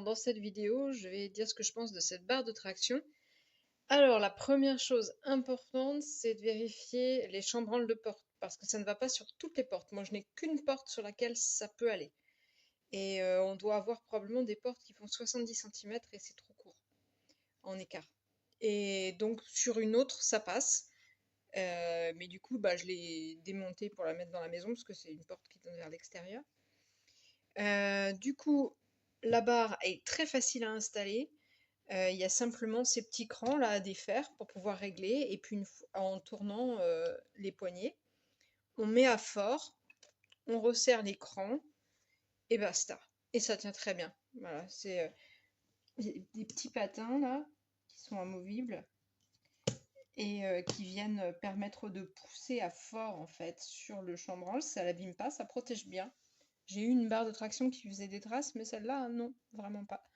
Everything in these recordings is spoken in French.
dans cette vidéo, je vais dire ce que je pense de cette barre de traction. Alors, la première chose importante, c'est de vérifier les chambranles de porte, parce que ça ne va pas sur toutes les portes. Moi, je n'ai qu'une porte sur laquelle ça peut aller. Et on doit avoir probablement des portes qui font 70 cm et c'est trop court en écart. Et donc, sur une autre, ça passe. Mais du coup, je l'ai démontée pour la mettre dans la maison, parce que c'est une porte qui donne vers l'extérieur. Du coup, la barre est très facile à installer. Il y a simplement ces petits crans là à défaire pour pouvoir régler. Et puis en tournant les poignées, on met à fort, on resserre les crans et basta. Et ça tient très bien. Voilà, c'est des petits patins là qui sont amovibles et qui viennent permettre de pousser à fort en fait sur le chambranle. Ça l'abîme pas, ça protège bien. J'ai eu une barre de traction qui faisait des traces, mais celle-là, non, vraiment pas.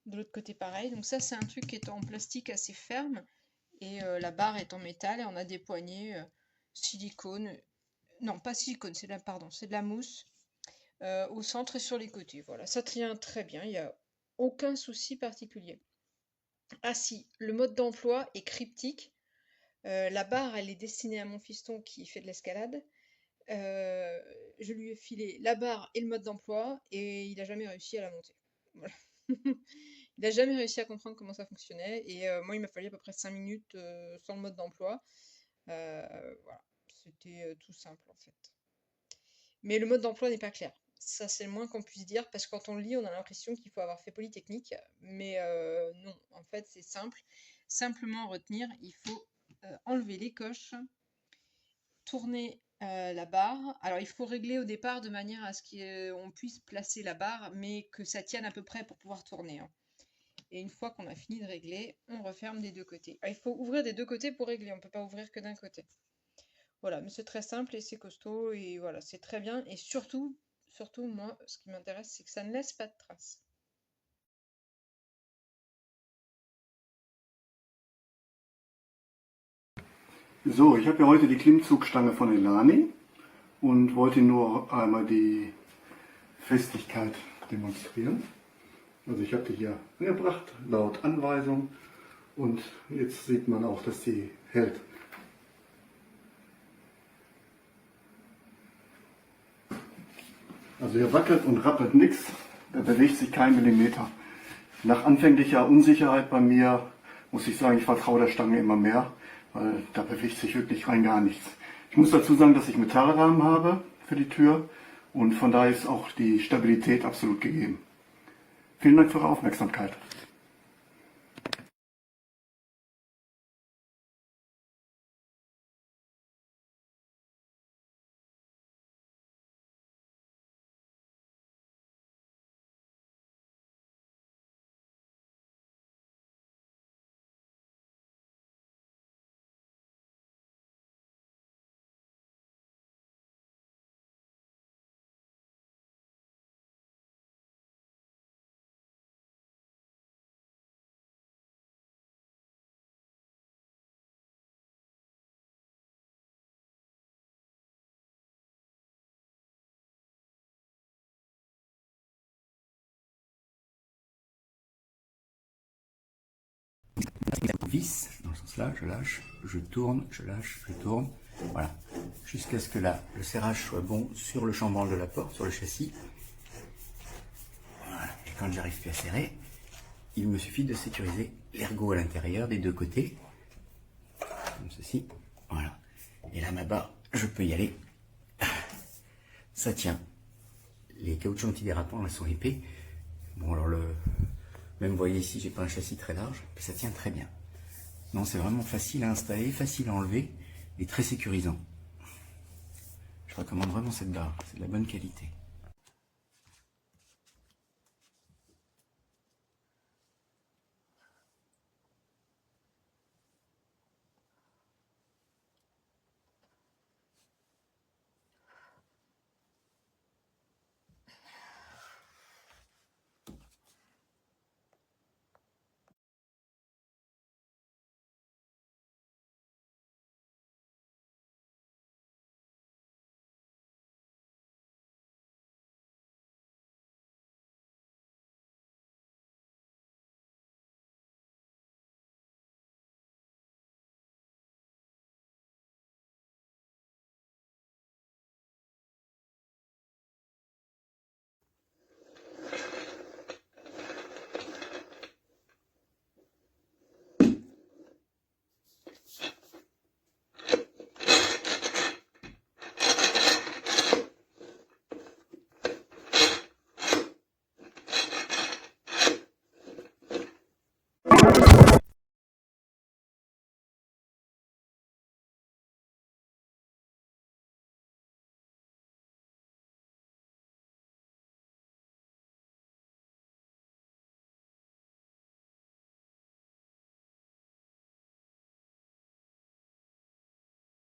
De l'autre côté, pareil. Donc ça, c'est un truc qui est en plastique assez ferme. Et la barre est en métal et on a des poignées silicone. Non, pas silicone, c'est de la mousse au centre et sur les côtés. Voilà, ça tient très bien, il n'y a aucun souci particulier. Ah si, le mode d'emploi est cryptique. La barre, elle est destinée à mon fiston qui fait de l'escalade. Je lui ai filé la barre et le mode d'emploi et il n'a jamais réussi à la monter. Voilà. Il n'a jamais réussi à comprendre comment ça fonctionnait et moi il m'a fallu à peu près 5 minutes sans le mode d'emploi. Voilà, c'était tout simple en fait. Mais le mode d'emploi n'est pas clair. Ça c'est le moins qu'on puisse dire parce que quand on le lit on a l'impression qu'il faut avoir fait Polytechnique. Mais non, en fait c'est simple. Simplement retenir, il faut enlever les coches, tourner la barre. Alors il faut régler au départ de manière à ce qu'on puisse placer la barre, mais que ça tienne à peu près pour pouvoir tourner. Hein. Et une fois qu'on a fini de régler, on referme des deux côtés. Alors, il faut ouvrir des deux côtés pour régler, on ne peut pas ouvrir que d'un côté. Voilà, mais c'est très simple et c'est costaud et voilà, c'est très bien. Et surtout, moi, ce qui m'intéresse, c'est que ça ne laisse pas de traces. So, ich habe ja heute die Klimmzugstange von Elani und wollte nur einmal die Festigkeit demonstrieren. Also ich habe die hier angebracht, laut Anweisung, und jetzt sieht man auch, dass sie hält. Also hier wackelt und rappelt nichts, da bewegt sich kein Millimeter. Nach anfänglicher Unsicherheit bei mir muss ich sagen, ich vertraue der Stange immer mehr, weil da bewegt sich wirklich rein gar nichts. Ich muss dazu sagen, dass ich Metallrahmen habe für die Tür und von daher ist auch die Stabilität absolut gegeben. Vielen Dank für Ihre Aufmerksamkeit. Vis, dans ce sens-là, je lâche, je tourne, je lâche, je tourne, voilà, jusqu'à ce que là, le serrage soit bon sur le chambranle de la porte, sur le châssis. Voilà. Et quand j'arrive plus à serrer, il me suffit de sécuriser l'ergot à l'intérieur des deux côtés, comme ceci, voilà. Et là, ma barre, je peux y aller, ça tient. Les caoutchoucs antidérapants, là, sont épais. Bon, alors même vous voyez ici, j'ai pas un châssis très large, mais ça tient très bien. Non, c'est vraiment facile à installer, facile à enlever et très sécurisant. Je recommande vraiment cette barre, c'est de la bonne qualité.